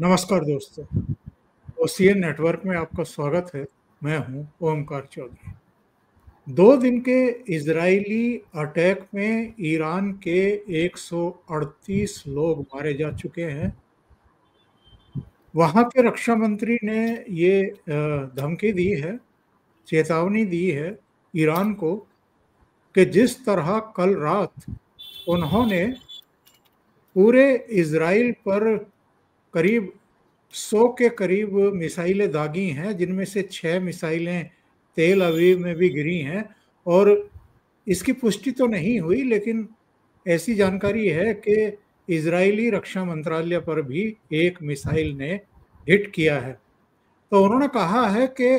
नमस्कार दोस्तों, OCN network में आपका स्वागत है। मैं हूं ओमकार चौधरी। 2 दिन के इजरायली अटैक में ईरान के 138 लोग मारे जा चुके हैं। वहां के रक्षा मंत्री ने ये धमकी दी है, चेतावनी दी है ईरान को कि जिस तरह कल रात उन्होंने पूरे इजराइल पर करीब 100 के करीब मिसाइलें दागी हैं, जिनमें से 6 मिसाइलें तेल अवीव में भी गिरी हैं। और इसकी पुष्टि तो नहीं हुई, लेकिन ऐसी जानकारी है कि इजरायली रक्षा मंत्रालय पर भी एक मिसाइल ने हिट किया है। तो उन्होंने कहा है कि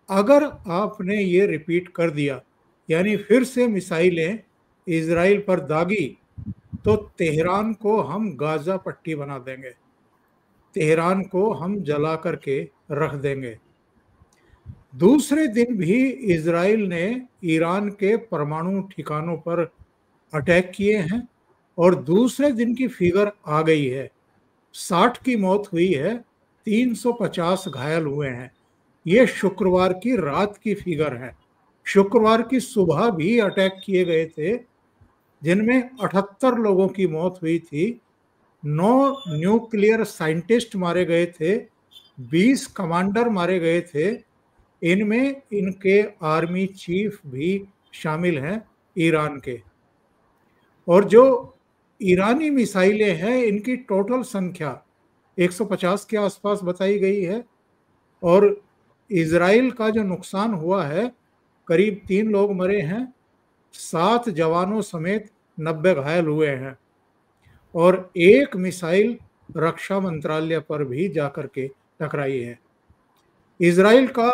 अगर आपने ये रिपीट कर दिया, यानी फिर से मिसाइलें इजराइल पर दागी, तो तेहरान को हम गाजा पट्टी बना देंगे, तेहरान को हम जला करके रख देंगे। दूसरे दिन भी इजराइल ने ईरान के परमाणु ठिकानों पर अटैक किए हैं और दूसरे दिन की फिगर आ गई है, 60 की मौत हुई है, 350 घायल हुए हैं। ये शुक्रवार की रात की फिगर है। शुक्रवार की सुबह भी अटैक किए गए थे, जिनमें 78 लोगों की मौत हुई थी, 9 न्यूक्लियर साइंटिस्ट मारे गए थे, 20 कमांडर मारे गए थे। इनमें इनके आर्मी चीफ भी शामिल हैं ईरान के। और जो ईरानी मिसाइलें हैं, इनकी टोटल संख्या 150 के आसपास बताई गई है। और इजराइल का जो नुकसान हुआ है, करीब 3 लोग मरे हैं, 7 जवानों समेत 90 घायल हुए हैं। और एक मिसाइल रक्षा मंत्रालय पर भी जाकर के टकराई है। इजराइल का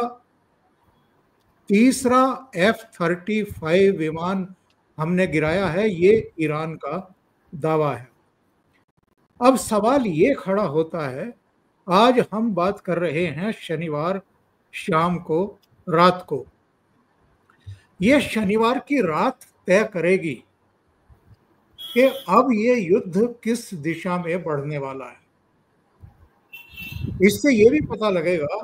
तीसरा F-35 विमान हमने गिराया है, ये ईरान का दावा है। अब सवाल ये खड़ा होता है, आज हम बात कर रहे हैं शनिवार शाम को, रात को। ये शनिवार की रात तय करेगी कि अब ये युद्ध किस दिशा में बढ़ने वाला है। इससे ये भी पता लगेगा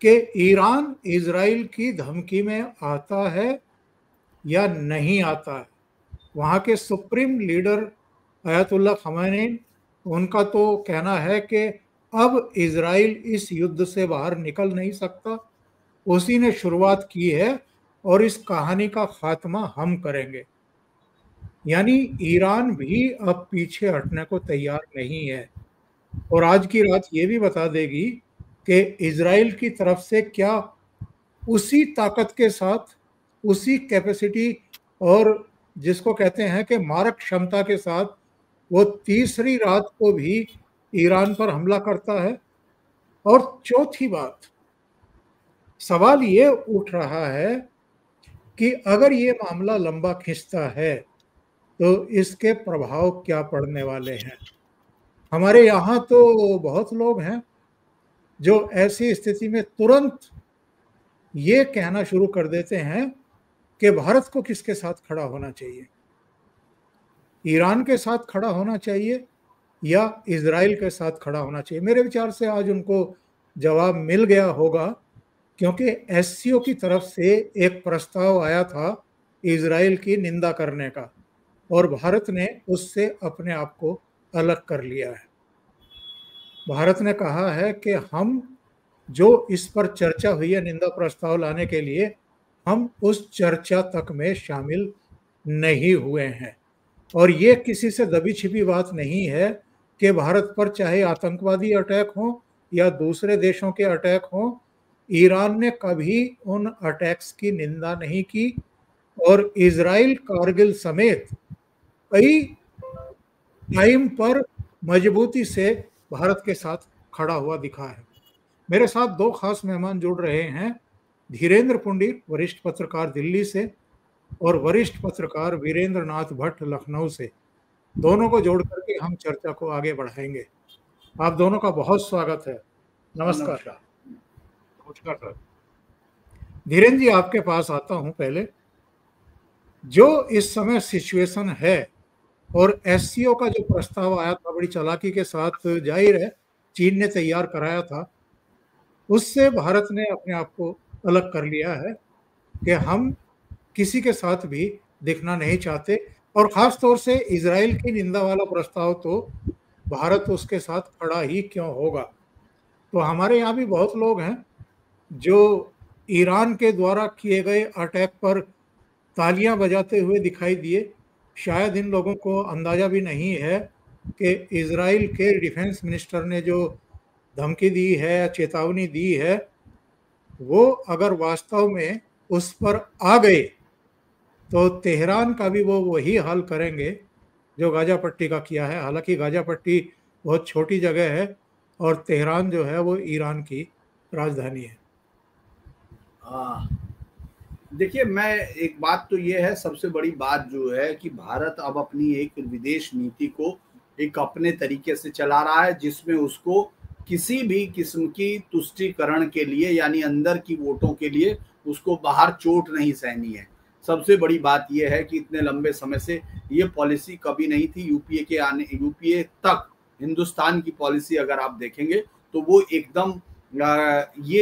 कि ईरान इजराइल की धमकी में आता है या नहीं आता है। वहाँ के सुप्रीम लीडर अयतुल्ला खमैनी, उनका तो कहना है कि अब इजराइल इस युद्ध से बाहर निकल नहीं सकता, उसी ने शुरुआत की है और इस कहानी का खात्मा हम करेंगे। यानी ईरान भी अब पीछे हटने को तैयार नहीं है। और आज की रात ये भी बता देगी कि इजराइल की तरफ से क्या उसी ताकत के साथ, उसी कैपेसिटी और जिसको कहते हैं कि मारक क्षमता के साथ वो तीसरी रात को भी ईरान पर हमला करता है। और चौथी बात, सवाल ये उठ रहा है कि अगर ये मामला लंबा खिंचता है तो इसके प्रभाव क्या पड़ने वाले हैं। हमारे यहाँ तो बहुत लोग हैं जो ऐसी स्थिति में तुरंत ये कहना शुरू कर देते हैं कि भारत को किसके साथ खड़ा होना चाहिए, ईरान के साथ खड़ा होना चाहिए या इजराइल के साथ खड़ा होना चाहिए। मेरे विचार से आज उनको जवाब मिल गया होगा, क्योंकि एससीओ की तरफ से एक प्रस्ताव आया था इजराइल की निंदा करने का, और भारत ने उससे अपने आप को अलग कर लिया है। भारत ने कहा है कि हम जो इस पर चर्चा हुई है निंदा प्रस्ताव लाने के लिए, हम उस चर्चा तक में शामिल नहीं हुए हैं। और ये किसी से दबी छिपी बात नहीं है कि भारत पर चाहे आतंकवादी अटैक हो या दूसरे देशों के अटैक हो, ईरान ने कभी उन अटैक्स की निंदा नहीं की। और इजराइल कारगिल समेत कई टाइम पर मजबूती से भारत के साथ खड़ा हुआ दिखा है। मेरे साथ 2 खास मेहमान जुड़ रहे हैं, धीरेन्द्र पुंडीर, वरिष्ठ पत्रकार दिल्ली से, और वरिष्ठ पत्रकार वीरेंद्र नाथ भट्ट, लखनऊ से। दोनों को जोड़ करके हम चर्चा को आगे बढ़ाएंगे। आप दोनों का बहुत स्वागत है। नमस्कार। नमस्कार सर। धीरेन्द्र जी, आपके पास आता हूं। पहले जो इस समय सिचुएशन है और एससीओ का जो प्रस्ताव आया था बड़ी चालाकी के साथ, जाहिर है चीन ने तैयार कराया था, उससे भारत ने अपने आप को अलग कर लिया है कि हम किसी के साथ भी देखना नहीं चाहते। और खास तौर से इजराइल की निंदा वाला प्रस्ताव तो भारत उसके साथ खड़ा ही क्यों होगा। तो हमारे यहाँ भी बहुत लोग हैं जो ईरान के द्वारा किए गए अटैक पर तालियां बजाते हुए दिखाई दिए। शायद इन लोगों को अंदाजा भी नहीं है कि इजराइल के डिफेंस मिनिस्टर ने जो धमकी दी है, चेतावनी दी है, वो अगर वास्तव में उस पर आ गए तो तेहरान का भी वो वही हाल करेंगे जो गाजा पट्टी का किया है। हालांकि गाजा पट्टी बहुत छोटी जगह है और तेहरान जो है वो ईरान की राजधानी है। देखिए, मैं एक बात तो ये है, सबसे बड़ी बात जो है कि भारत अब अपनी एक विदेश नीति को एक अपने तरीके से चला रहा है, जिसमें उसको किसी भी किस्म की तुष्टीकरण के लिए यानी अंदर की वोटों के लिए उसको बाहर चोट नहीं सहनी है। सबसे बड़ी बात यह है कि इतने लंबे समय से ये पॉलिसी कभी नहीं थी। यूपीए तक हिंदुस्तान की पॉलिसी अगर आप देखेंगे तो वो एकदम ये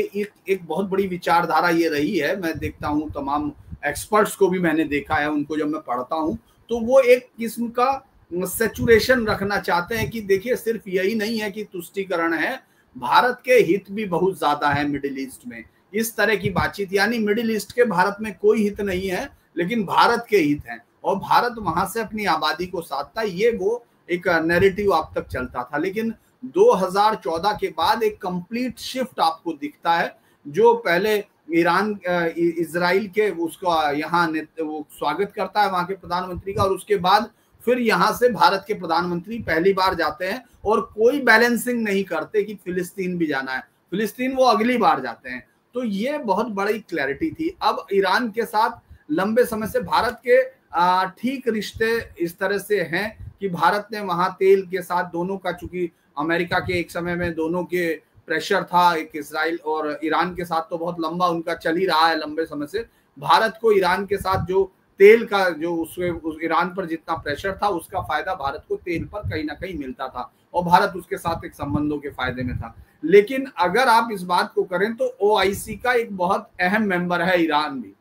एक बहुत बड़ी विचारधारा ये रही है। मैं देखता हूँ तमाम एक्सपर्ट्स को भी मैंने देखा है, उनको जब मैं पढ़ता हूँ तो वो एक किस्म का सैचुरेशन रखना चाहते हैं कि देखिए सिर्फ यही नहीं है कि तुष्टीकरण है, भारत के हित भी बहुत ज्यादा है मिडिल ईस्ट में। इस तरह की बातचीत, यानी मिडिल ईस्ट के भारत में कोई हित नहीं है लेकिन भारत के हित हैं और भारत वहां से अपनी आबादी को साधता, ये वो एक नैरेटिव आप तक चलता था। लेकिन 2014 के बाद एक कंप्लीट शिफ्ट आपको दिखता है। जो पहले ईरान इजराइल के उसका यहाँ वो स्वागत करता है वहां के प्रधानमंत्री का, और उसके बाद फिर यहाँ से भारत के प्रधानमंत्री पहली बार जाते हैं और कोई बैलेंसिंग नहीं करते कि फिलिस्तीन भी जाना है, फिलिस्तीन वो अगली बार जाते हैं। तो ये बहुत बड़ी क्लैरिटी थी। अब ईरान के साथ लंबे समय से भारत के ठीक रिश्ते इस तरह से हैं कि भारत ने वहां तेल के साथ दोनों का, चूंकि अमेरिका के एक समय में दोनों के प्रेशर था, एक इजराइल और ईरान के साथ तो बहुत लंबा उनका चल ही रहा है लंबे समय से। भारत को ईरान के साथ जो तेल का जो उस ईरान पर जितना प्रेशर था उसका फायदा भारत को तेल पर कहीं ना कहीं मिलता था और भारत उसके साथ एक संबंधों के फायदे में था। लेकिन अगर आप इस बात को करें तो ओआईसी का एक बहुत अहम मेंबर है ईरान भी।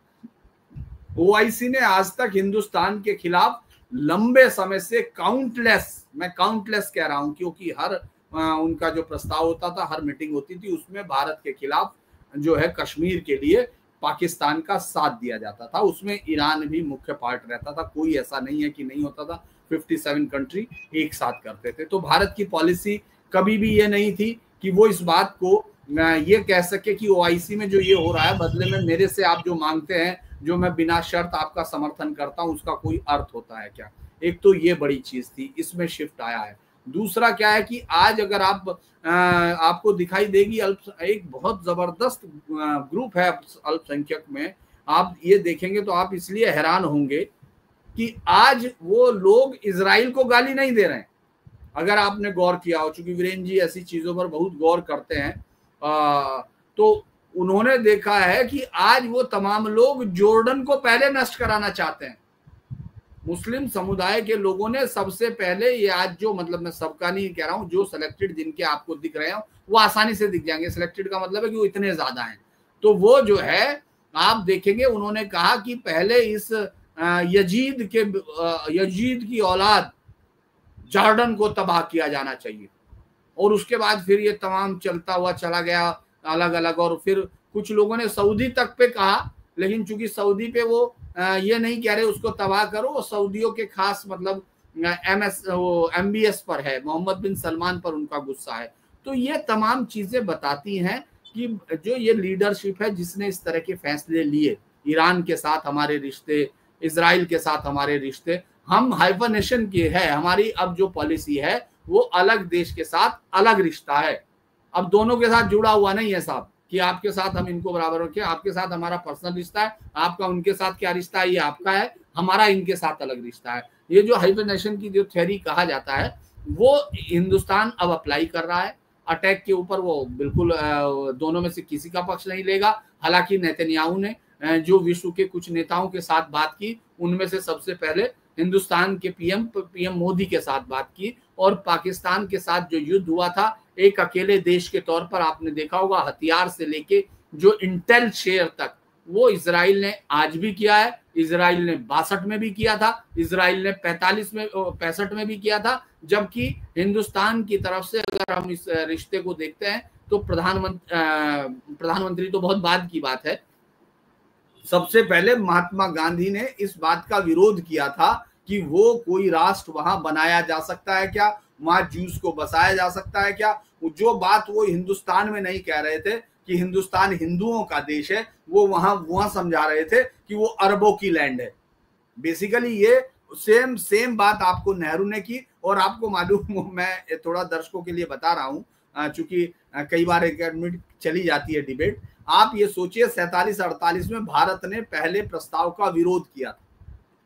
ओआईसी ने आज तक हिंदुस्तान के खिलाफ लंबे समय से काउंटलेस, मैं काउंटलेस कह रहा हूं क्योंकि हर उनका जो प्रस्ताव होता था, हर मीटिंग होती थी, उसमें भारत के खिलाफ जो है कश्मीर के लिए पाकिस्तान का साथ दिया जाता था। उसमें ईरान भी मुख्य पार्ट रहता था, कोई ऐसा नहीं है कि नहीं होता था। 57 कंट्री एक साथ करते थे। तो भारत की पॉलिसी कभी भी ये नहीं थी कि वो इस बात को ये कह सके कि ओआईसी में जो ये हो रहा है बदले में मेरे से आप जो मांगते हैं, जो मैं बिना शर्त आपका समर्थन करता हूं, उसका कोई अर्थ होता है क्या। एक तो ये बड़ी चीज थी, इसमें शिफ्ट आया है। दूसरा क्या है कि आज अगर आपको दिखाई देगी एक बहुत जबरदस्त ग्रुप है अल्पसंख्यक में, आप ये देखेंगे तो आप इसलिए हैरान होंगे कि आज वो लोग इजराइल को गाली नहीं दे रहे हैं। अगर आपने गौर किया हो, चूंकि वीरेन जी ऐसी चीजों पर बहुत गौर करते हैं, तो उन्होंने देखा है कि आज वो तमाम लोग जॉर्डन को पहले नष्ट कराना चाहते हैं। मुस्लिम समुदाय के लोगों ने सबसे पहले, ये आज जो, मतलब मैं सबका नहीं कह रहा हूं, जो सिलेक्टेड जिनके आपको दिख रहे हैं वो आसानी से दिख जाएंगे। सिलेक्टेड का मतलब है कि वो इतने ज्यादा हैं। तो वो जो है आप देखेंगे, उन्होंने कहा कि पहले इस यजीद की औलाद जॉर्डन को तबाह किया जाना चाहिए, और उसके बाद फिर ये तमाम चलता हुआ चला गया अलग अलग। और फिर कुछ लोगों ने सऊदी तक पे कहा, लेकिन चूंकि सऊदी पे वो ये नहीं कह रहे उसको तबाह करो, वो सऊदियों के खास मतलब MBS पर है, मोहम्मद बिन सलमान पर उनका गुस्सा है। तो ये तमाम चीजें बताती हैं कि जो ये लीडरशिप है जिसने इस तरह के फैसले लिए, ईरान के साथ हमारे रिश्ते, इजराइल के साथ हमारे रिश्ते, हम हाइफरनेशन की है, हमारी अब जो पॉलिसी है वो अलग देश के साथ अलग रिश्ता है। अब दोनों के साथ जुड़ा हुआ नहीं है साहब कि आपके साथ हम इनको बराबर रखें, आपके साथ हमारा पर्सनल रिश्ता है, आपका उनके साथ क्या रिश्ता है ये आपका है, हमारा इनके साथ अलग रिश्ता है। ये जो हाइफरनेशन की जो थ्योरी कहा जाता है वो हिंदुस्तान अब अप्लाई कर रहा है। अटैक के ऊपर वो बिल्कुल दोनों में से किसी का पक्ष नहीं लेगा। हालांकि नेतन्याहू ने जो विश्व के कुछ नेताओं के साथ बात की, उनमें से सबसे पहले हिंदुस्तान के पीएम मोदी के साथ बात की, और पाकिस्तान के साथ जो युद्ध हुआ था एक अकेले देश के तौर पर आपने देखा होगा हथियार से लेके जो इंटेल शेयर तक वो इजराइल ने आज भी किया है। इजराइल ने 62 में भी किया था, इजराइल ने 65 में भी किया था। जबकि हिंदुस्तान की तरफ से अगर हम इस रिश्ते को देखते हैं तो प्रधानमंत्री तो बहुत बाद की बात है, सबसे पहले महात्मा गांधी ने इस बात का विरोध किया था कि वो कोई राष्ट्र वहां बनाया जा सकता है क्या, वहां जूस को बसाया जा सकता है क्या। जो बात वो हिंदुस्तान में नहीं कह रहे थे कि हिंदुस्तान हिंदुओं का देश है, वो वहां समझा रहे थे कि वो अरबों की लैंड है। बेसिकली ये सेम बात आपको नेहरू ने की। और आपको मालूम, मैं थोड़ा दर्शकों के लिए बता रहा हूं चूंकि कई बार 1 मिनट चली जाती है डिबेट। आप ये सोचिए 47-48 में भारत ने पहले प्रस्ताव का विरोध किया था,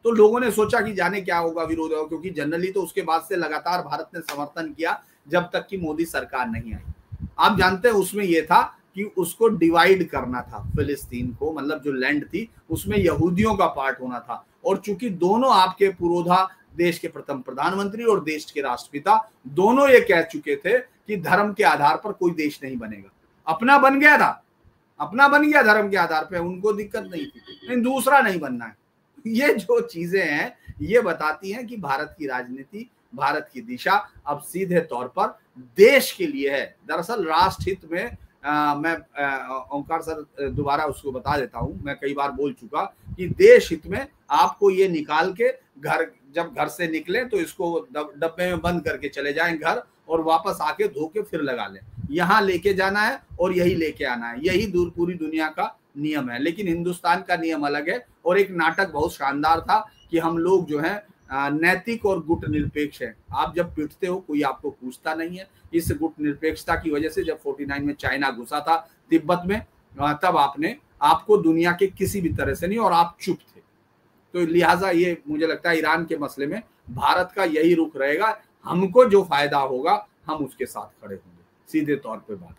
तो लोगों ने सोचा कि जाने क्या होगा, विरोध होगा, क्योंकि जनरली तो उसके बाद से लगातार भारत ने समर्थन किया जब तक कि मोदी सरकार नहीं आई। आप जानते हैं उसमें यह था कि उसको डिवाइड करना था फिलिस्तीन को, मतलब जो लैंड थी उसमें यहूदियों का पार्ट होना था। और चूंकि दोनों आपके पुरोधा देश के प्रथम प्रधानमंत्री और देश के राष्ट्रपिता दोनों ये कह चुके थे कि धर्म के आधार पर कोई देश नहीं बनेगा। अपना बन गया था, अपना बन गया धर्म के आधार पर, उनको दिक्कत नहीं थी, लेकिन दूसरा नहीं बनना है। ये जो चीजें हैं ये बताती हैं कि भारत की राजनीति, भारत की दिशा अब सीधे तौर पर देश के लिए है। दरअसल राष्ट्रहित में मैं ओंकार सर दोबारा उसको बता देता हूं, मैं कई बार बोल चुका कि देश हित में आपको ये निकाल के जब घर से निकले तो इसको डब्बे में बंद करके चले जाएं घर, और वापस आके धो के फिर लगा लें। यहाँ लेके जाना है और यही लेके आना है, यही पूरी दुनिया का नियम है। लेकिन हिंदुस्तान का नियम अलग है। और एक नाटक बहुत शानदार था कि हम लोग जो है नैतिक और गुट निरपेक्ष है। आप जब पिटते हो कोई आपको पूछता नहीं है। इस गुट निरपेक्षता की वजह से जब 49 में चाइना घुसा था तिब्बत में, तब आपको दुनिया के किसी भी तरह से नहीं, और आप चुप थे। तो लिहाजा ये मुझे लगता है ईरान के मसले में भारत का यही रुख रहेगा। हमको जो फायदा होगा हम उसके साथ खड़े होंगे, सीधे तौर पे बात।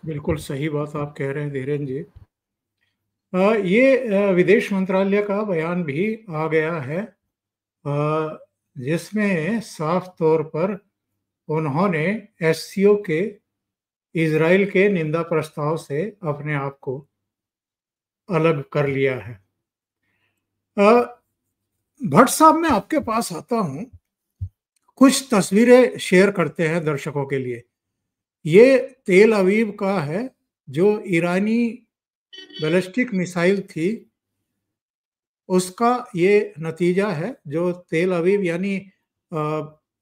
बिल्कुल सही बात आप कह रहे हैं धीरेन्द्र जी। ये विदेश मंत्रालय का बयान भी आ गया है जिसमें साफ तौर पर उन्होंने एससीओ के इजराइल के निंदा प्रस्ताव से अपने आप को अलग कर लिया है। भट्ट साहब, मैं आपके पास आता हूं, कुछ तस्वीरें शेयर करते हैं दर्शकों के लिए। ये तेल अवीव का है जो ईरानी बैलिस्टिक मिसाइल थी, उसका ये नतीजा है जो तेल अवीव यानी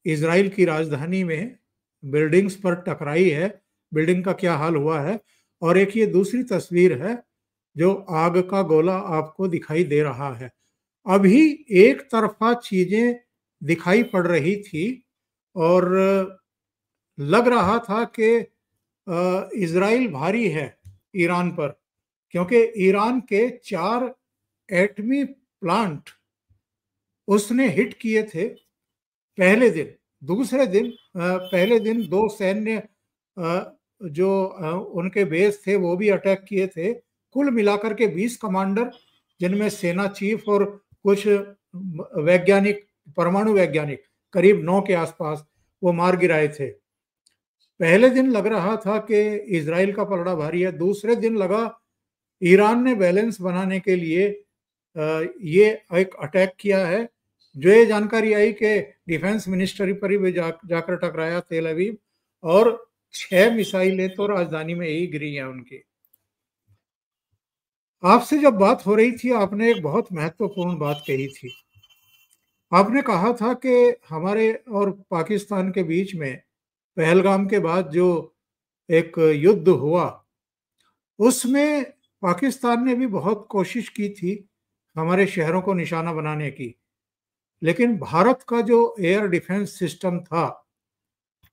इजराइल की राजधानी में बिल्डिंग्स पर टकराई है, बिल्डिंग का क्या हाल हुआ है। और एक ये दूसरी तस्वीर है जो आग का गोला आपको दिखाई दे रहा है। अभी एक तरफा चीजें दिखाई पड़ रही थी और लग रहा था कि इजराइल भारी है ईरान पर, क्योंकि ईरान के 4 एटमी प्लांट उसने हिट किए थे पहले दिन। दूसरे दिन पहले दिन 2 सैन्य जो उनके बेस थे वो भी अटैक किए थे। कुल मिलाकर के 20 कमांडर, जिनमें सेना चीफ और कुछ वैज्ञानिक, परमाणु वैज्ञानिक, करीब 9 के आसपास वो मार गिराए थे। पहले दिन लग रहा था कि इजराइल का पलड़ा भारी है। दूसरे दिन लगा ईरान ने बैलेंस बनाने के लिए ये एक अटैक किया है। जो ये जानकारी आई कि डिफेंस मिनिस्ट्री पर ही जाकर टकराया तेल अवीव, और 6 मिसाइलें तो राजधानी में ही गिरी हैं उनकी। आपसे जब बात हो रही थी आपने एक बहुत महत्वपूर्ण बात कही थी। आपने कहा था कि हमारे और पाकिस्तान के बीच में पहलगाम के बाद जो एक युद्ध हुआ उसमें पाकिस्तान ने भी बहुत कोशिश की थी हमारे शहरों को निशाना बनाने की, लेकिन भारत का जो एयर डिफेंस सिस्टम था,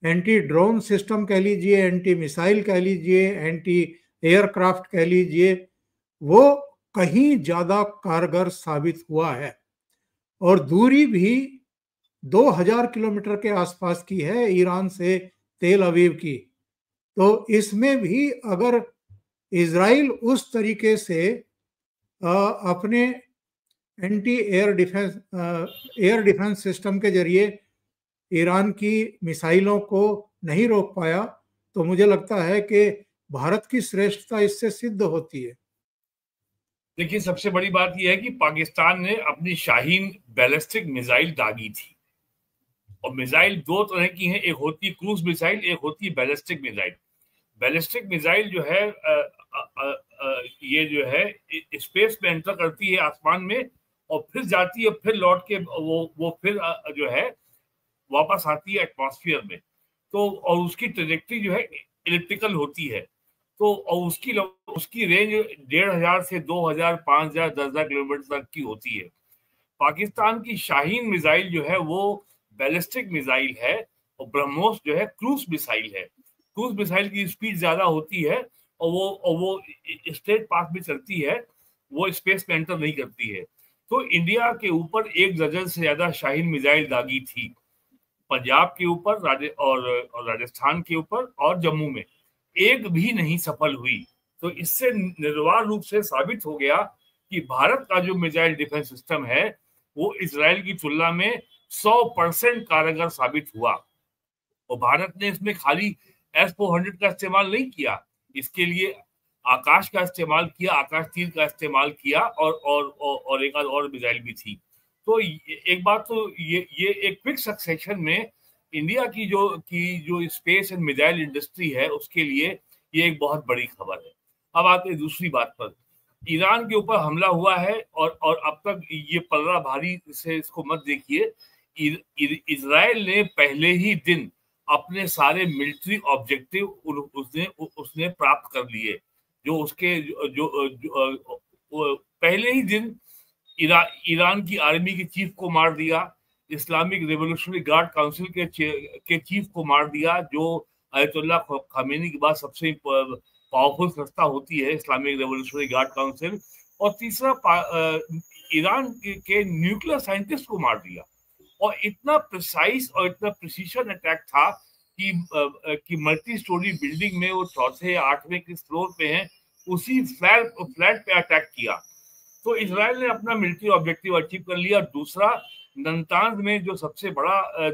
एंटी ड्रोन सिस्टम कह लीजिए, एंटी मिसाइल कह लीजिए, एंटी एयरक्राफ्ट कह लीजिए, वो कहीं ज्यादा कारगर साबित हुआ है। और दूरी भी 2000 किलोमीटर के आसपास की है ईरान से तेल अवीव की। तो इसमें भी अगर इजराइल उस तरीके से अपने एंटी एयर डिफेंस सिस्टम के जरिए ईरान की मिसाइलों को नहीं रोक पाया, तो मुझे लगता है कि भारत की श्रेष्ठता इससे सिद्ध होती है। देखिए, सबसे बड़ी बात यह है कि पाकिस्तान ने अपनी शाहीन बैलिस्टिक मिसाइल दागी थी, और मिसाइल दो तरह की हैं, एक होती है क्रूज मिसाइल, एक होती है बैलिस्टिक मिसाइल। बैलिस्टिक मिसाइल जो है ये जो है स्पेस में एंटर करती है, आसमान में, और फिर जाती है, फिर लौट के वो फिर जो है वापस आती है एटमॉस्फेयर में। तो और उसकी ट्रेजेक्टरी जो है इलिप्टिकल होती है। तो और उसकी रेंज 1500 से 2000, 5000, 10,000 किलोमीटर तक की होती है। पाकिस्तान की शाहीन मिसाइल जो है वो बैलिस्टिक मिसाइल है, और ब्रह्मोस जो है क्रूज मिसाइल है। क्रूज मिसाइल की स्पीड ज्यादा होती है, और वो स्ट्रेट पाथ में चलती है, वो स्पेस में एंटर नहीं करती है। तो इंडिया के ऊपर 1 दर्जन से ज्यादा शाहीन मिसाइल दागी थी, पंजाब के ऊपर और राजस्थान के ऊपर और जम्मू में, एक भी नहीं सफल हुई। तो इससे निर्वाण रूप से साबित हो गया कि भारत का जो मिसाइल डिफेंस सिस्टम है वो इजराइल की तुलना में 100% कारगर साबित हुआ। और भारत ने इसमें खाली S-400 का इस्तेमाल नहीं किया, इसके लिए आकाश का इस्तेमाल किया, आकाश तीर का इस्तेमाल किया, और एक आध और मिसाइल भी थी। तो एक बात तो ये एक क्विक सक्सेशन में इंडिया की जो स्पेस एंड मिसाइल इंडस्ट्री है उसके लिए ये एक बहुत बड़ी खबर है। अब आते हैं दूसरी बात पर। ईरान के ऊपर हमला हुआ है, और अब तक ये पलड़ा भारी से इसको मत देखिए। इजराइल ने पहले ही दिन अपने सारे मिलिट्री ऑब्जेक्टिव उसने प्राप्त कर लिए। जो उसके पहले ही दिन ईरान की आर्मी के चीफ को मार दिया, इस्लामिक रेवोल्यूशनरी गार्ड काउंसिल के चीफ को मार दिया, जो अयतुल्ला खामेनी के बाद सबसे पावरफुल संस्था होती है, इस्लामिक रेवोल्यूशनरी गार्ड काउंसिल। और तीसरा ईरान के न्यूक्लियर साइंटिस्ट को मार दिया। और इतना प्रिसाइज और इतना प्रिसीशन अटैक था कि मल्टी स्टोरी बिल्डिंग में वो 4थे या 8वें के फ्लोर पे हैं, उसी फ्लैट पे अटैक किया। तो इजराइल ने अपना मिलिट्री ऑब्जेक्टिव अचीव कर लिया। दूसरा, नंतांज में जो सबसे बड़ा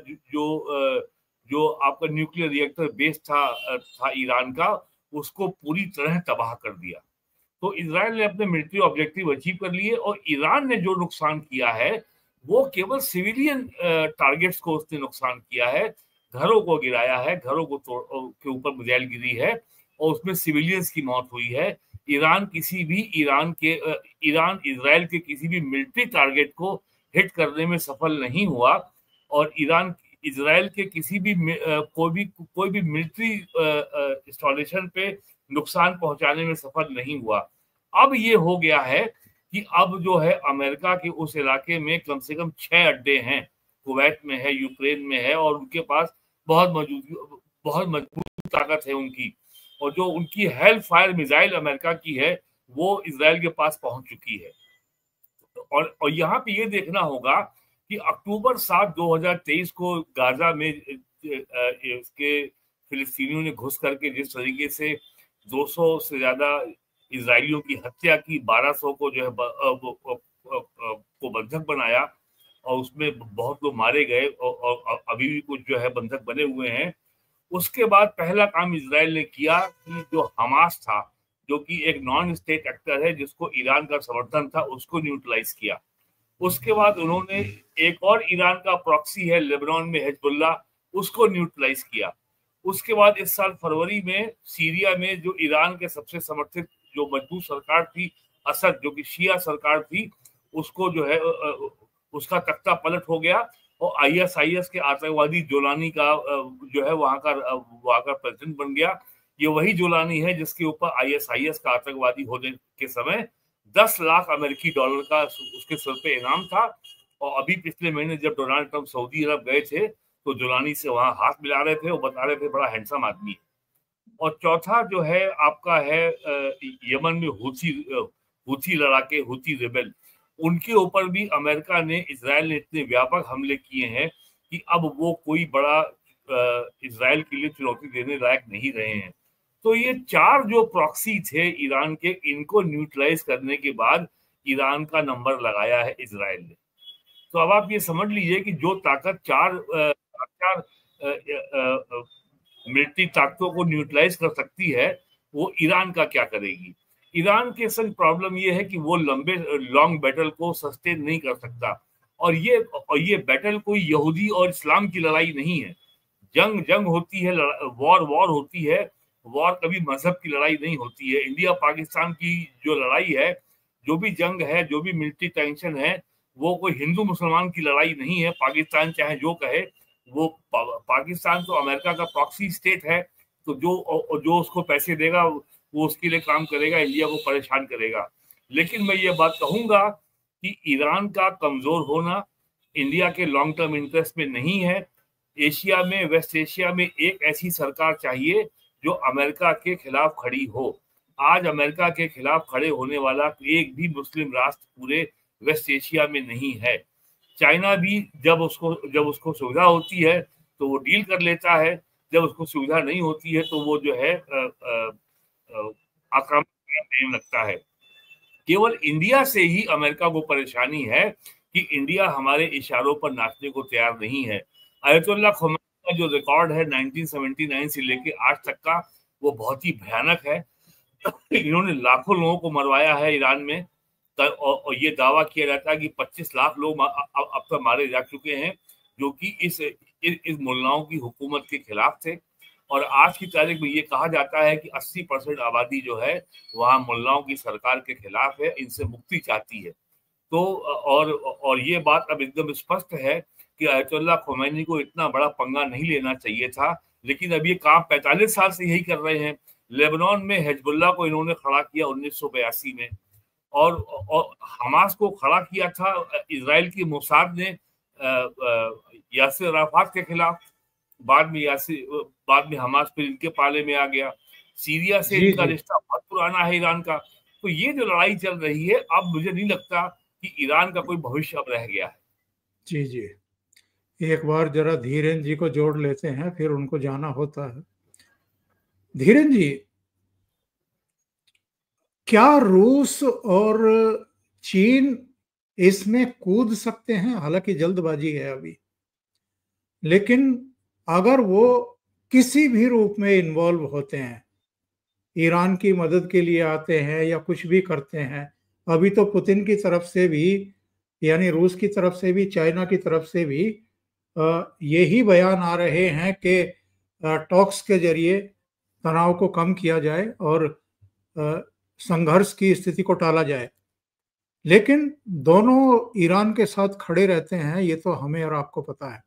जो आपका न्यूक्लियर रिएक्टर बेस था ईरान का, उसको पूरी तरह तबाह कर दिया। तो इजराइल ने अपने मिलिट्री ऑब्जेक्टिव अचीव कर लिए, और ईरान ने जो नुकसान किया है वो केवल सिविलियन टारगेट्स को उसने नुकसान किया है, घरों को गिराया है, घरों को के ऊपर मिसाइल गिरी है, और उसमें सिविलियंस की मौत हुई है। ईरान इजराइल के किसी भी मिलिट्री टारगेट को हिट करने में सफल नहीं हुआ, और ईरान इजराइल के किसी भी कोई भी मिलिट्री इंस्टॉलेशन पे नुकसान पहुंचाने में सफल नहीं हुआ। अब ये हो गया है कि अब जो है अमेरिका के उस इलाके में कम से कम 6 अड्डे हैं, कुवैत में है, यूक्रेन में है, और उनके पास बहुत मजबूत ताकत है उनकी। और जो उनकी हेल फायर मिसाइल अमेरिका की है वो इजराइल के पास पहुंच चुकी है। और यहाँ पे ये देखना होगा कि अक्टूबर 7, 2023 को गाजा में इसके फिलिस्तीनियों ने घुस करके जिस तरीके से 200 से ज्यादा इजरायलियों की हत्या की, 1200 को जो है को बंधक बनाया, और उसमें बहुत लोग मारे गए, और अभी भी कुछ जो है बंधक बने हुए हैं। उसके बाद पहला काम इजराइल ने किया कि जो हमास था, जो कि एक नॉन स्टेट एक्टर है जिसको ईरान का समर्थन था, उसको न्यूट्रलाइज किया। उसके बाद उन्होंने एक और ईरान का प्रॉक्सी है लेबनान में, हिजबुल्लाह, उसको न्यूट्रलाइज किया। उसके बाद इस साल फरवरी में सीरिया में जो ईरान के सबसे समर्थित जो मजबूत सरकार थी, असद, जो कि शिया सरकार थी, उसको जो है उसका तख्ता पलट हो गया, और ISIS के आतंकवादी जोलानी का जो है वहां का प्रेसिडेंट बन गया। ये वही जोलानी है जिसके ऊपर ISIS का आतंकवादी होने के समय 10 लाख अमेरिकी डॉलर का उसके सिर पे इनाम था। और अभी पिछले महीने जब डोनाल्ड ट्रंप सऊदी अरब गए थे तो जोलानी से वहां हाथ मिला रहे थे, वो बता रहे थे बड़ा हैंडसम आदमी है। और चौथा जो है आपका है यमन में हूथी लड़ाके, हूथी रिबेल, उनके ऊपर भी अमेरिका ने, इजराइल ने इतने व्यापक हमले किए हैं कि अब वो कोई बड़ा इजराइल के लिए चुनौती देने लायक नहीं रहे हैं। तो ये 4 जो प्रॉक्सी थे ईरान के, इनको न्यूट्रलाइज करने के बाद ईरान का नंबर लगाया है इजराइल ने। तो अब आप ये समझ लीजिए कि जो ताकत 4 मिलिट्री ताकतों को न्यूट्रलाइज कर सकती है, वो ईरान का क्या करेगी। ईरान के संग प्रॉब्लम ये है कि वो लॉन्ग बैटल को सस्टेन नहीं कर सकता, और ये बैटल कोई यहूदी और इस्लाम की लड़ाई नहीं है। जंग होती है, वॉर होती है। वॉर कभी मजहब की लड़ाई नहीं होती है। इंडिया पाकिस्तान की जो लड़ाई है, जो भी जंग है, जो भी मिलिट्री टेंशन है, वो कोई हिंदू मुसलमान की लड़ाई नहीं है। पाकिस्तान चाहे जो कहे, वो पाकिस्तान तो अमेरिका का प्रॉक्सी स्टेट है, तो जो उसको पैसे देगा वो उसके लिए काम करेगा, इंडिया को परेशान करेगा। लेकिन मैं ये बात कहूंगा कि ईरान का कमजोर होना इंडिया के लॉन्ग टर्म इंटरेस्ट में नहीं है। एशिया में, वेस्ट एशिया में एक ऐसी सरकार चाहिए जो अमेरिका के खिलाफ खड़ी हो। आज अमेरिका के खिलाफ खड़े होने वाला एक भी मुस्लिम राष्ट्र पूरे वेस्ट एशिया में नहीं है। चाइना भी जब उसको सुविधा होती है तो वो डील कर लेता है, जब उसको सुविधा नहीं होती है तो वो जो है आक्रामक करने लगता है। केवल इंडिया से ही अमेरिका को परेशानी है कि इंडिया हमारे इशारों पर नाचने को तैयार नहीं है। अयतुल्ला खुमैनी का जो रिकॉर्ड है 1979 से लेके आज तक का, वो बहुत ही भयानक है। इन्होंने लाखों लोगों को मरवाया है ईरान में, और ये दावा किया जाता है कि 25 लाख लोग अब तक मारे जा चुके हैं, जो कि इस मुल्लाओं की हुकूमत के खिलाफ थे। और आज की तारीख में ये कहा जाता है कि 80% आबादी जो है वहाँ मुल्लाओं की सरकार के खिलाफ है, इनसे मुक्ति चाहती है। तो और ये बात अब एकदम स्पष्ट है कि अयतुल्ला खुमैनी को इतना बड़ा पंगा नहीं लेना चाहिए था, लेकिन अब ये काम 45 साल से यही कर रहे हैं। लेबनान में हिजबुल्लाह को इन्होंने खड़ा किया 1982 में, और हमास को खड़ा किया था इजराइल की मोसाद ने यासिर अराफात के खिलाफ। बाद में हमास फिर इनके पाले में आ गया। सीरिया से इनका रिश्ता बहुत पुराना है ईरान का। तो ये जो लड़ाई चल रही है, अब मुझे नहीं लगता कि ईरान का कोई भविष्य अब रह गया है। जी जी, एक बार जरा धीरेन जी को जोड़ लेते हैं, फिर उनको जाना होता है। धीरेन जी, क्या रूस और चीन इसमें कूद सकते हैं? हालांकि जल्दबाजी है अभी, लेकिन अगर वो किसी भी रूप में इन्वॉल्व होते हैं, ईरान की मदद के लिए आते हैं या कुछ भी करते हैं, अभी तो पुतिन की तरफ से भी, यानी रूस की तरफ से भी, चाइना की तरफ से भी यही बयान आ रहे हैं कि टॉक्स के जरिए तनाव को कम किया जाए और संघर्ष की स्थिति को टाला जाए। लेकिन दोनों ईरान के साथ खड़े रहते हैं, ये तो हमें और आपको पता है।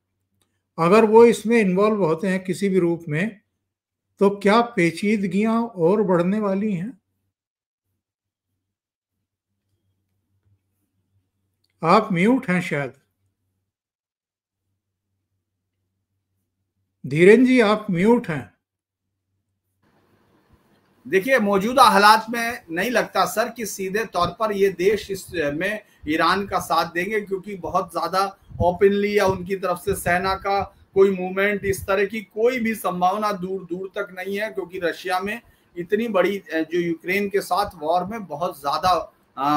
अगर वो इसमें इन्वॉल्व होते हैं किसी भी रूप में, तो क्या पेचीदगियां और बढ़ने वाली हैं? आप म्यूट हैं शायद। धीरेन जी, आप म्यूट हैं। देखिए, मौजूदा हालात में नहीं लगता सर कि सीधे तौर पर ये देश इसमें ईरान का साथ देंगे, क्योंकि बहुत ज्यादा ओपनली या उनकी तरफ से सेना का कोई मूवमेंट, इस तरह की कोई भी संभावना दूर दूर तक नहीं है। क्योंकि रशिया में इतनी बड़ी जो यूक्रेन के साथ वॉर में बहुत ज्यादा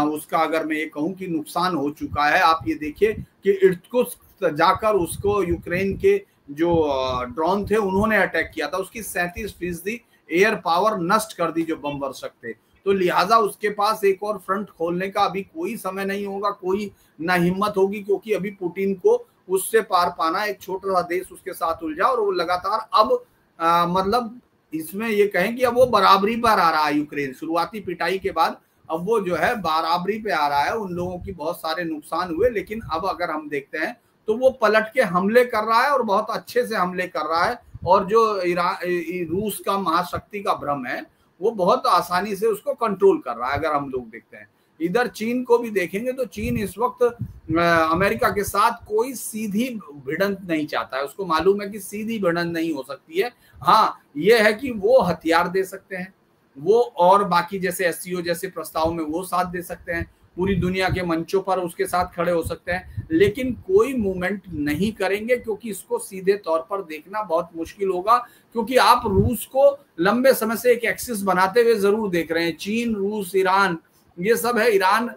उसका, अगर मैं ये कहूँ कि नुकसान हो चुका है। आप ये देखिए कि इर्कुत्स्क जाकर उसको यूक्रेन के जो ड्रोन थे उन्होंने अटैक किया था, उसकी 37% एयर पावर नष्ट कर दी जो बम वर्षक थे। तो लिहाजा उसके पास एक और फ्रंट खोलने का अभी कोई समय नहीं होगा, कोई ना हिम्मत होगी, क्योंकि अभी पुतिन को उससे पार पाना, एक छोटा सा देश उसके साथ उलझा, और वो लगातार अब मतलब इसमें ये कहें कि अब वो बराबरी पर आ रहा है यूक्रेन। शुरुआती पिटाई के बाद अब वो जो है बराबरी पे आ रहा है। उन लोगों की बहुत सारे नुकसान हुए, लेकिन अब अगर हम देखते हैं तो वो पलट के हमले कर रहा है और बहुत अच्छे से हमले कर रहा है। और जो रूस का महाशक्ति का भ्रम है वो बहुत आसानी से उसको कंट्रोल कर रहा है। अगर हम लोग देखते हैं इधर चीन को भी देखेंगे तो चीन इस वक्त अमेरिका के साथ कोई सीधी भिड़ंत नहीं चाहता है। उसको मालूम है कि सीधी भिड़ंत नहीं हो सकती है। हाँ, ये है कि वो हथियार दे सकते हैं वो, और बाकी जैसे एससीओ जैसे प्रस्ताव में वो साथ दे सकते हैं, पूरी दुनिया के मंचों पर उसके साथ खड़े हो सकते हैं, लेकिन कोई मूवमेंट नहीं करेंगे, क्योंकि इसको सीधे तौर पर देखना बहुत मुश्किल होगा। क्योंकि आप रूस को लंबे समय से एक एक्सिस बनाते हुए जरूर देख रहे हैं, चीन, रूस, ईरान, ये सब है। ईरान,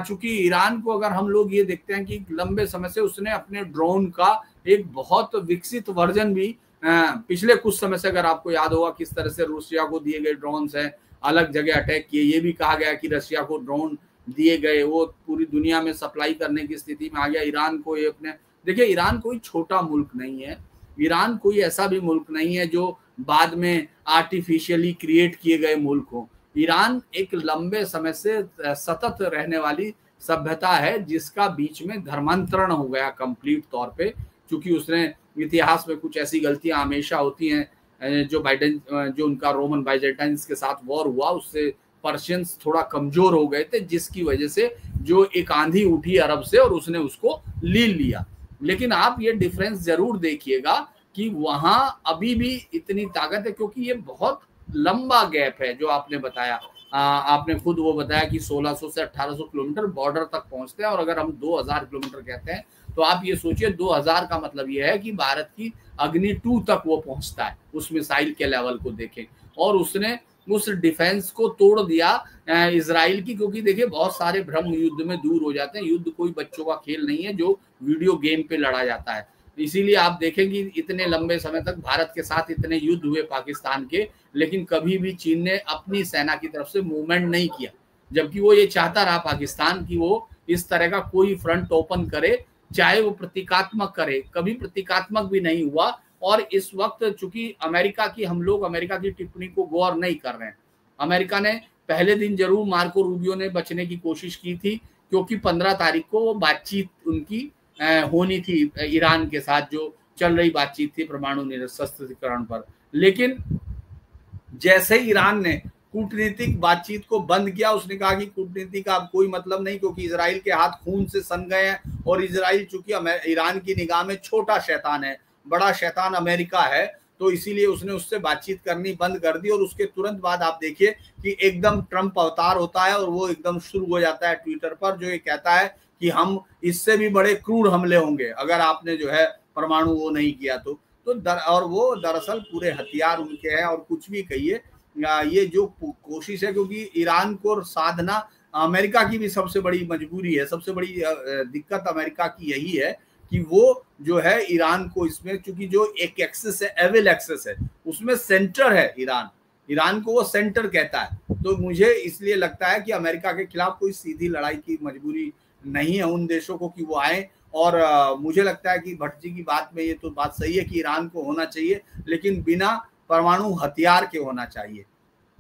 चूंकि ईरान को अगर हम लोग ये देखते हैं कि लंबे समय से उसने अपने ड्रोन का एक बहुत विकसित वर्जन भी पिछले कुछ समय से, अगर आपको याद होगा किस तरह से रशिया को दिए गए ड्रोन्स हैं, अलग जगह अटैक किए, ये भी कहा गया कि रशिया को ड्रोन दिए गए, वो पूरी दुनिया में सप्लाई करने की स्थिति में आ गया। ईरान को ये अपने, देखिए ईरान कोई छोटा मुल्क नहीं है, ईरान कोई ऐसा भी मुल्क नहीं है जो बाद में आर्टिफिशियली क्रिएट किए गए मुल्क हो। ईरान एक लंबे समय से सतत रहने वाली सभ्यता है जिसका बीच में धर्मांतरण हो गया कंप्लीट तौर पे, क्योंकि उसने इतिहास में कुछ ऐसी गलतियां हमेशा होती हैं। जो उनका रोमन बाइजेंटाइंस के साथ वॉर हुआ, उससे पर्शियंस थोड़ा कमजोर हो गए थे, जिसकी वजह से जो एक आंधी उठी अरब से और उसने उसको ले लिया। लेकिन आप ये डिफरेंस जरूर देखिएगा कि वहां अभी भी इतनी ताकत है, क्योंकि ये बहुत लंबा गैप है जो आपने बताया। आपने खुद वो बताया कि 1600 से 1800 किलोमीटर बॉर्डर तक पहुंचते हैं, और अगर हम 2000 किलोमीटर कहते हैं तो आप ये सोचिए 2000 का मतलब ये है कि भारत की अग्नि 2 तक वो पहुंचता है उस मिसाइल के लेवल को देखें। और उसने उस डिफेंस को तोड़ दिया इजराइल की, क्योंकि देखिए बहुत सारे भ्रम युद्ध में दूर हो जाते हैं। युद्ध कोई बच्चों का खेल नहीं है जो वीडियो गेम पे लड़ा जाता है। इसीलिए आप देखेंगे इतने लंबे समय तक भारत के साथ इतने युद्ध हुए पाकिस्तान के, लेकिन कभी भी चीन ने अपनी सेना की तरफ से मूवमेंट नहीं किया, जबकि वो ये चाहता रहा पाकिस्तान की वो इस तरह का कोई फ्रंट ओपन करे, चाहे वो प्रतीकात्मक करे, कभी प्रतीकात्मक भी नहीं हुआ। और इस वक्त चूंकि अमेरिका की, हम लोग अमेरिका की टिप्पणी को गौर नहीं कर रहे हैं। अमेरिका ने पहले दिन जरूर मार्को रूबियो ने बचने की कोशिश की थी, क्योंकि 15 तारीख को वो बातचीत उनकी होनी थी ईरान के साथ, जो चल रही बातचीत थी परमाणु निरस्त्रीकरण पर। लेकिन जैसे ही ईरान ने कूटनीतिक बातचीत को बंद किया, उसने कहा कि कूटनीति का अब कोई मतलब नहीं, क्योंकि इजराइल के हाथ खून से सन गए हैं और इजराइल चूंकि ईरान की निगाह में छोटा शैतान है, बड़ा शैतान अमेरिका है, तो इसीलिए उसने उससे बातचीत करनी बंद कर दी। और उसके तुरंत बाद आप देखिए कि एकदम ट्रंप अवतार होता है और वो एकदम शुरू हो जाता है ट्विटर पर, जो ये कहता है कि हम इससे भी बड़े क्रूर हमले होंगे अगर आपने जो है परमाणु वो नहीं किया तो और वो दरअसल पूरे हथियार उनके हैं। और कुछ भी कहिए, ये जो कोशिश है, क्योंकि ईरान को साधना अमेरिका की भी सबसे बड़ी मजबूरी है, सबसे बड़ी दिक्कत अमेरिका की यही है कि वो जो है ईरान को इसमें, चूंकि जो एक एक्सेस है, एविल एक्सेस है, उसमें सेंटर है ईरान को वो सेंटर कहता है। तो मुझे इसलिए लगता है कि अमेरिका के खिलाफ कोई सीधी लड़ाई की मजबूरी नहीं है उन देशों को कि वो आए। और मुझे लगता है कि भट्ट जी की बात में ये तो बात सही है कि ईरान को होना चाहिए, लेकिन बिना परमाणु हथियार के होना चाहिए।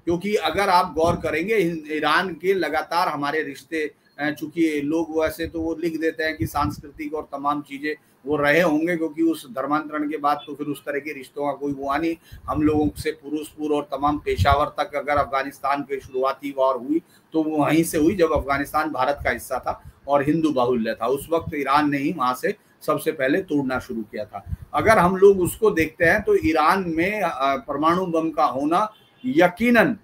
क्योंकि अगर आप गौर करेंगे ईरान के लगातार हमारे रिश्ते, चूंकि लोग वैसे तो वो लिख देते हैं कि सांस्कृतिक और तमाम चीजें वो रहे होंगे, क्योंकि उस धर्मांतरण के बाद तो फिर उस तरह के रिश्तों का कोई हुआ नहीं। हम लोगों से फिरोजपुर और तमाम पेशावर तक अगर अफगानिस्तान की शुरुआती वॉर हुई तो वो वहीं से हुई जब अफगानिस्तान भारत का हिस्सा था और हिंदू बाहुल्य था। उस वक्त ईरान ने ही वहां से सबसे पहले तोड़ना शुरू किया था। अगर हम लोग उसको देखते हैं तो ईरान में परमाणु बम का होना यकीनन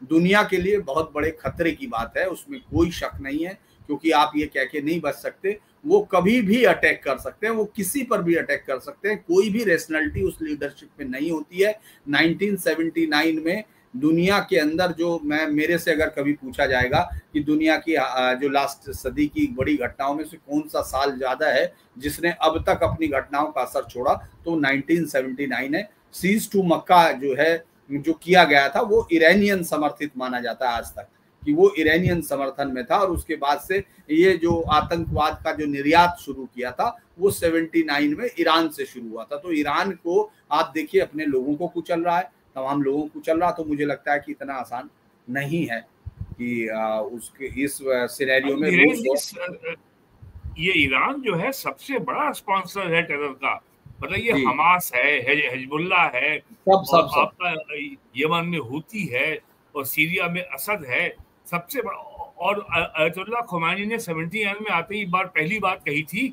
दुनिया के लिए बहुत बड़े खतरे की बात है, उसमें कोई शक नहीं है। क्योंकि आप ये कह के नहीं बच सकते, वो कभी भी अटैक कर सकते हैं, वो किसी पर भी अटैक कर सकते हैं, कोई भी रेशनलिटी उस लीडरशिप में नहीं होती है। 1979 में दुनिया के अंदर जो मेरे से अगर कभी पूछा जाएगा कि दुनिया की जो लास्ट सदी की बड़ी घटनाओं में से कौन सा साल ज्यादा है जिसने अब तक अपनी घटनाओं का असर छोड़ा, तो 1979 है। सीज टू मक्का जो है जो किया गया था वो ईरानियन समर्थित माना जाता है आज तक, कि वो ईरानियन समर्थन में था। और उसके बाद से ये जो आतंकवाद का जो निर्यात शुरू किया था वो 79 में ईरान से शुरू हुआ था। तो ईरान को आप देखिए अपने लोगों को कुचल रहा है, तमाम लोगों को कुचल रहा। तो मुझे लगता है कि इतना आसान नहीं है कि उसके इस सिनेरियो में ये ईरान जो है सबसे बड़ा स्पॉन्सर है टेरर का। मतलब ये हमास है, हिजबुल्लाह है, सब आपका यमन में हुती है और सीरिया में असद है, सबसे बड़ा। और अयतुल्लाह खुमैनी ने 79 में आते ही पहली बात कही थी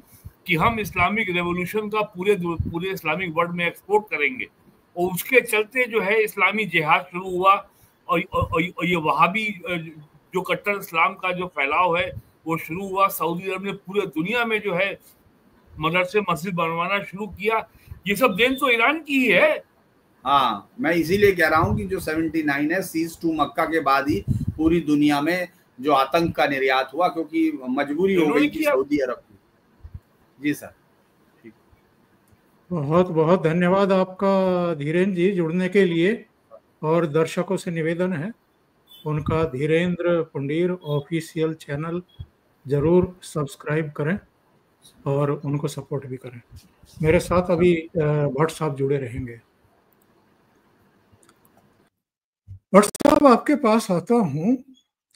कि हम इस्लामिक रेवोल्यूशन का पूरे इस्लामिक वर्ल्ड में एक्सपोर्ट करेंगे। और उसके चलते जो है इस्लामी जिहाद शुरू हुआ। और ये वहाबी जो कट्टर इस्लाम का जो फैलाव है वो शुरू हुआ। सऊदी अरब ने पूरे दुनिया में जो है मदरसे मस्जिद बनवाना शुरू किया। ये सब देन तो ईरान की ही है। हाँ, मैं इसीलिए कह रहा हूँ कि जो 79 है, सीज टू मक्का के बाद ही पूरी दुनिया में जो आतंक का निर्यात हुआ, क्योंकि मजबूरी हो गई थी सऊदी अरब की। जी सर, ठीक। बहुत बहुत धन्यवाद आपका धीरेन्द्र जी जुड़ने के लिए। और दर्शकों से निवेदन है, उनका धीरेन्द्र पुंडीर ऑफिशियल चैनल जरूर सब्सक्राइब करें और उनको सपोर्ट भी करें। मेरे साथ अभी भट्ट साहब जुड़े रहेंगे। भट्ट साहब, आपके पास आता हूँ।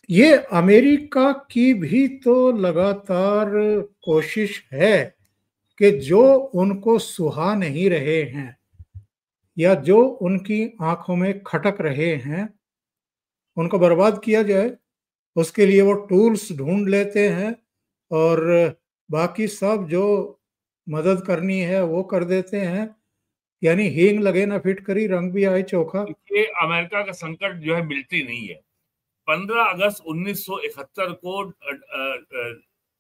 ये अमेरिका की भी तो लगातार कोशिश है कि जो उनको सुहा नहीं रहे हैं या जो उनकी आंखों में खटक रहे हैं उनको बर्बाद किया जाए। उसके लिए वो टूल्स ढूंढ लेते हैं और बाकी सब जो मदद करनी है वो कर देते हैं। यानी हींग लगे ना फिटकरी, रंग भी आए चोखा। ये अमेरिका का संकट जो है मिलिट्री नहीं है। 15 अगस्त 1971 को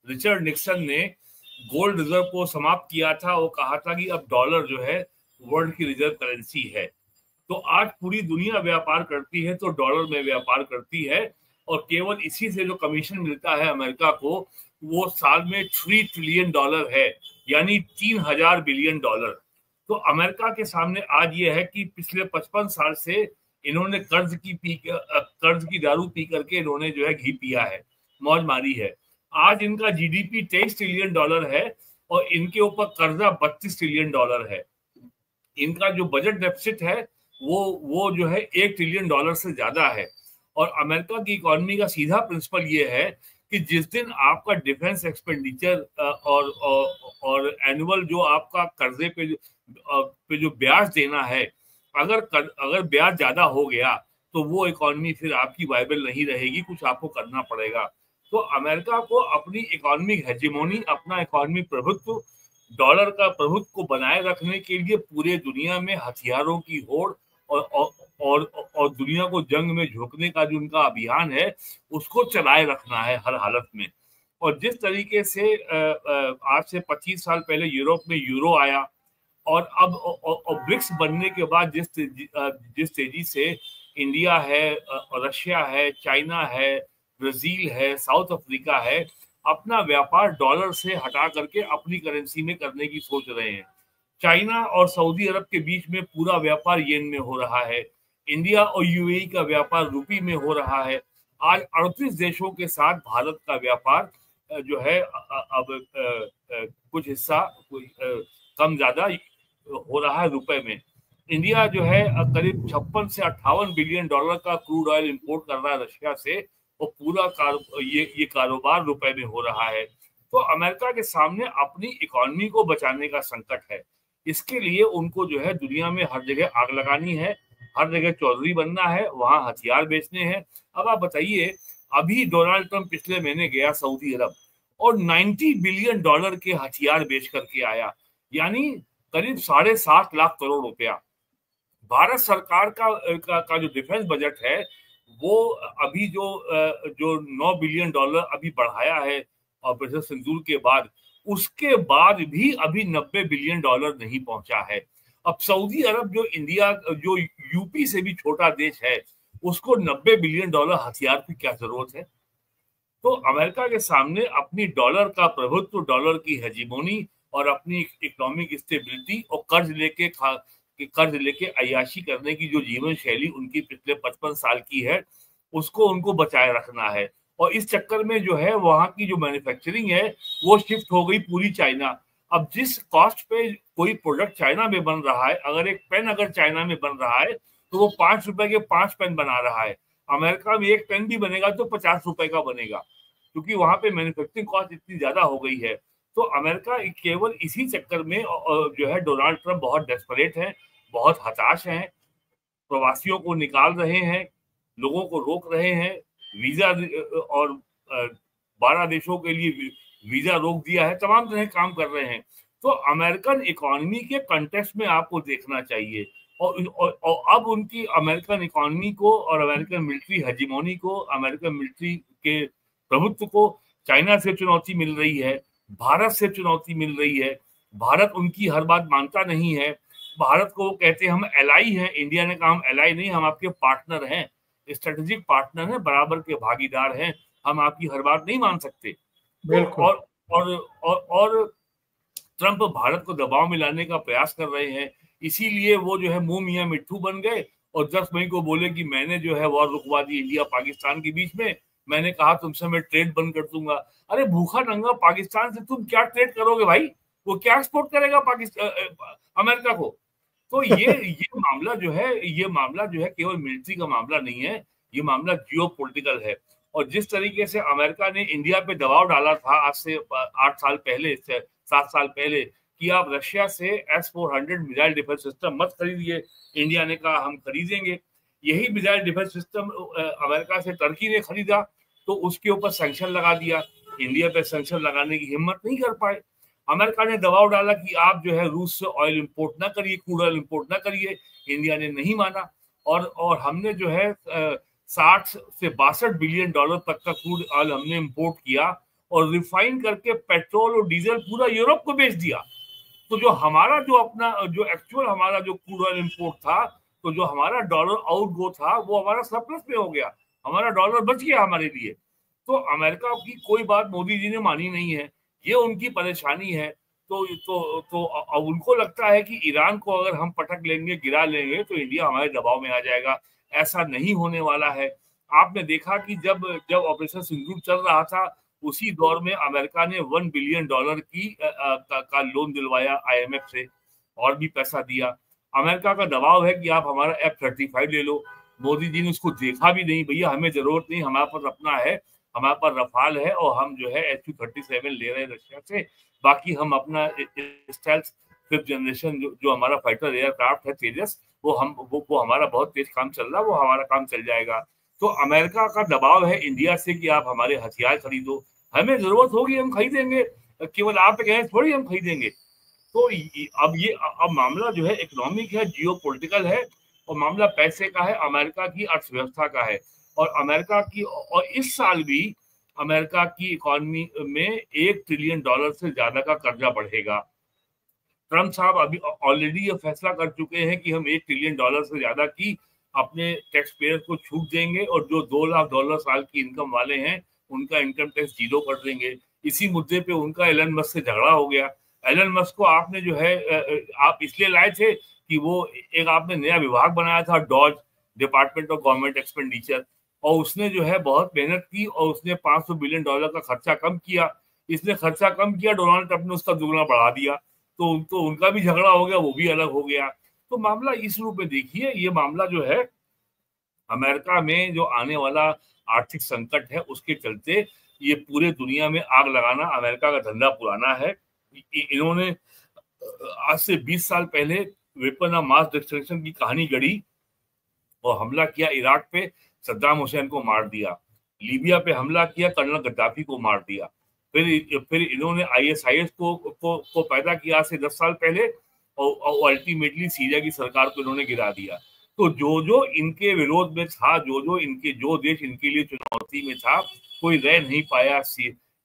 रिचर्ड निक्सन ने गोल्ड रिजर्व को समाप्त किया था। वो कहा था कि अब डॉलर जो है वर्ल्ड की रिजर्व करेंसी है। तो आज पूरी दुनिया व्यापार करती है तो डॉलर में व्यापार करती है, और केवल इसी से जो कमीशन मिलता है अमेरिका को वो साल में 3 ट्रिलियन डॉलर है, यानी 3000 बिलियन डॉलर। तो अमेरिका के सामने आज ये है कि पिछले 55 साल से इन्होंने कर्ज की दारू पी करके इन्होंने जो है घी पिया है, मौज मारी है। आज इनका जीडीपी 23 ट्रिलियन डॉलर है और इनके ऊपर कर्जा 32 ट्रिलियन डॉलर है। इनका जो बजट डेफिसिट है वो जो है 1 ट्रिलियन डॉलर से ज्यादा है। और अमेरिका की इकोनॉमी का सीधा प्रिंसिपल ये है कि जिस दिन आपका डिफेंस एक्सपेंडिचर और एनुअल जो आपका कर्जे पे जो ब्याज देना है, अगर ब्याज ज्यादा हो गया तो वो इकोनॉमी फिर आपकी वायबल नहीं रहेगी, कुछ आपको करना पड़ेगा। तो अमेरिका को अपनी इकोनॉमिक हेजेमोनी, अपना इकोनॉमिक प्रभुत्व, डॉलर का प्रभुत्व को बनाए रखने के लिए पूरे दुनिया में हथियारों की होड़ और दुनिया को जंग में झोंकने का जो उनका अभियान है उसको चलाए रखना है हर हालत में। और जिस तरीके से आज से 25 साल पहले यूरोप में यूरो आया और अब ब्रिक्स बनने के बाद जिस तेजी से इंडिया है, रशिया है, चाइना है, ब्राजील है, साउथ अफ्रीका है, अपना व्यापार डॉलर से हटा करके अपनी करेंसी में करने की सोच रहे हैं। चाइना और सऊदी अरब के बीच में पूरा व्यापार येन में हो रहा है। इंडिया और यूएई का व्यापार रुपी में हो रहा है। आज 38 देशों के साथ भारत का व्यापार जो है अब कुछ हिस्सा कम ज्यादा हो रहा है रुपए में। इंडिया जो है करीब 56 से 58 बिलियन डॉलर का क्रूड ऑयल इंपोर्ट कर रहा है रशिया से, और पूरा ये कारोबार रुपए में हो रहा है। तो अमेरिका के सामने अपनी इकोनॉमी को बचाने का संकट है। इसके लिए उनको जो है दुनिया में हर जगह आग लगानी है, हर जगह चौधरी बनना है, वहां हथियार बेचने हैं। अब आप बताइए, अभी डोनाल्ड ट्रंप पिछले महीने गया सऊदी अरब और 90 बिलियन डॉलर के हथियार बेच करके आया, यानी करीब 7.5 लाख करोड़ रुपया। भारत सरकार का जो डिफेंस बजट है वो अभी जो 9 बिलियन डॉलर अभी बढ़ाया है ऑपरेशन सिंदूर के बाद, उसके बाद भी अभी 90 बिलियन डॉलर नहीं पहुंचा है। अब सऊदी अरब जो यूपी से भी छोटा देश है, उसको 90 बिलियन डॉलर हथियार की क्या जरूरत है? तो अमेरिका के सामने अपनी डॉलर का प्रभुत्व, डॉलर की हेजिमोनी और अपनी इकोनॉमिक स्टेबिलिटी और कर्ज लेके अय्याशी करने की जो जीवन शैली उनकी पिछले 55 साल की है, उसको उनको बचाए रखना है। और इस चक्कर में जो है वहां की जो मैन्युफैक्चरिंग है वो शिफ्ट हो गई पूरी चाइना। अब जिस कॉस्ट पे कोई प्रोडक्ट चाइना में बन रहा है, अगर एक पेन अगर चाइना में बन रहा है तो वो 5 रुपए के 5 पेन बना रहा है। अमेरिका में एक पेन भी बनेगा तो 50 रुपए का बनेगा, क्योंकि वहां पे मैन्युफैक्चरिंग कॉस्ट इतनी ज्यादा हो गई है। तो अमेरिका केवल इसी चक्कर में जो है डोनाल्ड ट्रंप बहुत डेस्परेट है, बहुत हताश हैं, प्रवासियों को निकाल रहे हैं, लोगों को रोक रहे हैं, वीजा और 12 देशों के लिए वीजा रोक दिया है, तमाम तरह काम कर रहे हैं। तो अमेरिकन इकोनॉमी के कंटेक्स्ट में आपको देखना चाहिए। और अब उनकी अमेरिकन इकोनॉमी को और अमेरिकन मिलिट्री हेजिमोनी को, अमेरिकन मिलिट्री के प्रभुत्व को चाइना से चुनौती मिल रही है, भारत से चुनौती मिल रही है। भारत उनकी हर बात मानता नहीं है। भारत को वो कहते हैं हम एलाई हैं, इंडिया ने कहा हम एलाई नहीं, हम आपके पार्टनर हैं, स्ट्रेटेजिक पार्टनर हैं, बराबर के भागीदार हैं, हम आपकी हर बात नहीं मान सकते। तो और ट्रंप भारत को दबाव में लाने का प्रयास कर रहे हैं, इसीलिए वो जो है मुंह मियां मिट्ठू बन गए और 10 मई को बोले कि मैंने जो है वॉर रुकवा दी इंडिया पाकिस्तान के बीच में, मैंने कहा तुमसे मैं ट्रेड बंद कर दूंगा। अरे भूखा नंगा पाकिस्तान से तुम क्या ट्रेड करोगे भाई? वो क्या एक्सपोर्ट करेगा पाकिस्तान अमेरिका को? तो ये मामला जो है केवल मिलिट्री का मामला नहीं है, ये मामला जियो पॉलिटिकल है। और जिस तरीके से अमेरिका ने इंडिया पे दबाव डाला था आज से 8 साल पहले, 7 साल पहले, कि आप रशिया से S-400 मिसाइल डिफेंस सिस्टम मत खरीदिए, इंडिया ने कहा हम खरीदेंगे। यही मिसाइल डिफेंस सिस्टम अमेरिका से टर्की ने खरीदा तो उसके ऊपर सैंक्शन लगा दिया, इंडिया पे सैंक्शन लगाने की हिम्मत नहीं कर पाए। अमेरिका ने दबाव डाला कि आप जो है रूस से ऑयल इंपोर्ट ना करिए, क्रूड ऑयल इंपोर्ट ना करिए, इंडिया ने नहीं माना। और हमने जो है 60 से 62 बिलियन डॉलर तक का क्रूड ऑयल हमने इंपोर्ट किया और रिफाइन करके पेट्रोल और डीजल पूरा यूरोप को बेच दिया। तो जो हमारा जो एक्चुअल हमारा जो क्रूड ऑयल इंपोर्ट था, तो जो हमारा डॉलर आउट गो था वो हमारा सरप्लस में हो गया, हमारा डॉलर बच गया हमारे लिए। तो अमेरिका की कोई बात मोदी जी ने मानी नहीं है, ये उनकी परेशानी है। तो अब उनको लगता है कि ईरान को अगर हम पटक लेंगे, गिरा लेंगे, तो इंडिया हमारे दबाव में आ जाएगा। ऐसा नहीं होने वाला है। आपने देखा कि जब ऑपरेशन सिंदूर चल रहा था, उसी दौर में अमेरिका ने $1 बिलियन का लोन दिलवाया IMF से और भी पैसा दिया। अमेरिका का दबाव है कि आप हमारा F-35 ले लो। मोदी जी ने उसको देखा भी नहीं, भैया हमें जरूरत नहीं, हमारे पास अपना है, हमारे पास रफाल है और हम जो है Su-37 ले रहे हैं रशिया से। बाकी हम अपना स्टेल्थ 5th जनरेशन जो हमारा फाइटर एयरक्राफ्ट है तेजस, वो हमारा बहुत तेज काम चल रहा है, वो हमारा काम चल जाएगा। तो अमेरिका का दबाव है इंडिया से कि आप हमारे हथियार खरीदो, हमें जरूरत होगी हम खरीदेंगे, केवल आप कहें थोड़ी हम खरीदेंगे। तो अब मामला जो है इकोनॉमिक है, जियो पॉलिटिकल है, और मामला पैसे का है, अमेरिका की अर्थव्यवस्था का है। और इस साल भी अमेरिका की इकोनॉमी में $1 ट्रिलियन से ज्यादा का कर्जा बढ़ेगा। ट्रम्प साहब अभी ऑलरेडी ये फैसला कर चुके हैं कि हम $1 ट्रिलियन से ज्यादा की अपने टैक्स पेयर को छूट देंगे और जो $2 लाख साल की इनकम वाले हैं उनका इनकम टैक्स 0 कर देंगे। इसी मुद्दे पे उनका एलन मस्क से झगड़ा हो गया। एलन मस्क को आपने जो है आप इसलिए लाए थे कि वो एक आपने नया विभाग बनाया था, डॉज, डिपार्टमेंट ऑफ गवर्नमेंट एक्सपेंडिचर, और उसने जो है बहुत मेहनत की और उसने $500 बिलियन का खर्चा कम किया। इसने खर्चा कम किया, डोनाल्ड ट्रंप ने उसका दुगना बढ़ा दिया, तो उनका भी झगड़ा हो गया, वो भी अलग हो गया। तो मामला इस रूप में देखिए, ये मामला जो है अमेरिका में जो आने वाला आर्थिक संकट है उसके चलते ये पूरे दुनिया में आग लगाना अमेरिका का धंधा पुराना है। इन्होंने आज से 20 साल पहले वेपन ऑफ मास डिस्ट्रक्शन की कहानी गढ़ी और हमला किया, इराक पे सद्दाम हुसैन को मार दिया, लीबिया पे हमला किया, कर्नल गद्दाफी को मार दिया, फिर इन्होंने ISIS को पैदा किया से 10 साल पहले और अल्टीमेटली सीरिया की सरकार को इन्होंने गिरा दिया। तो जो इनके विरोध में था, जो देश इनके लिए चुनौती में था, कोई रह नहीं पाया।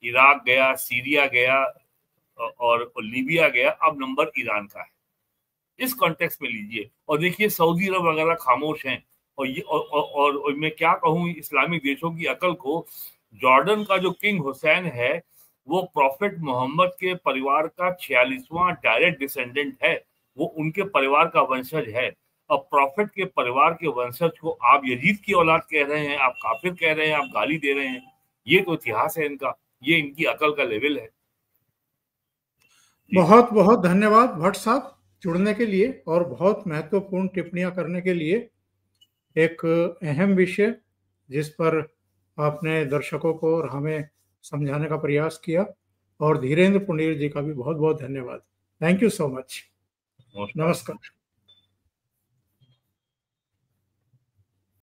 इराक गया, सीरिया गया और लीबिया गया, अब नंबर ईरान का है। इस कॉन्टेक्स्ट में लीजिए और देखिए सऊदी अरब वगैरह खामोश हैं। और मैं क्या कहूँ इस्लामिक देशों की अकल को, जॉर्डन का जो किंग हुसैन है वो प्रॉफिट मोहम्मद के परिवार का 46वां डायरेक्ट डिसेंडेंट है, वो उनके परिवार का वंशज है। अब प्रॉफिट के परिवार के वंशज को आप यजीद की औलाद कह रहे हैं, आप काफिर कह रहे हैं, आप गाली दे रहे हैं। ये तो इतिहास है इनका, ये इनकी अकल का लेवल है। बहुत बहुत धन्यवाद भट्ट साहब जुड़ने के लिए और बहुत महत्वपूर्ण टिप्पणियां करने के लिए। एक अहम विषय जिस पर आपने दर्शकों को और हमें समझाने का प्रयास किया, और धीरेन्द्र पुंडीर जी का भी बहुत बहुत धन्यवाद। Thank you so much. नमस्कार।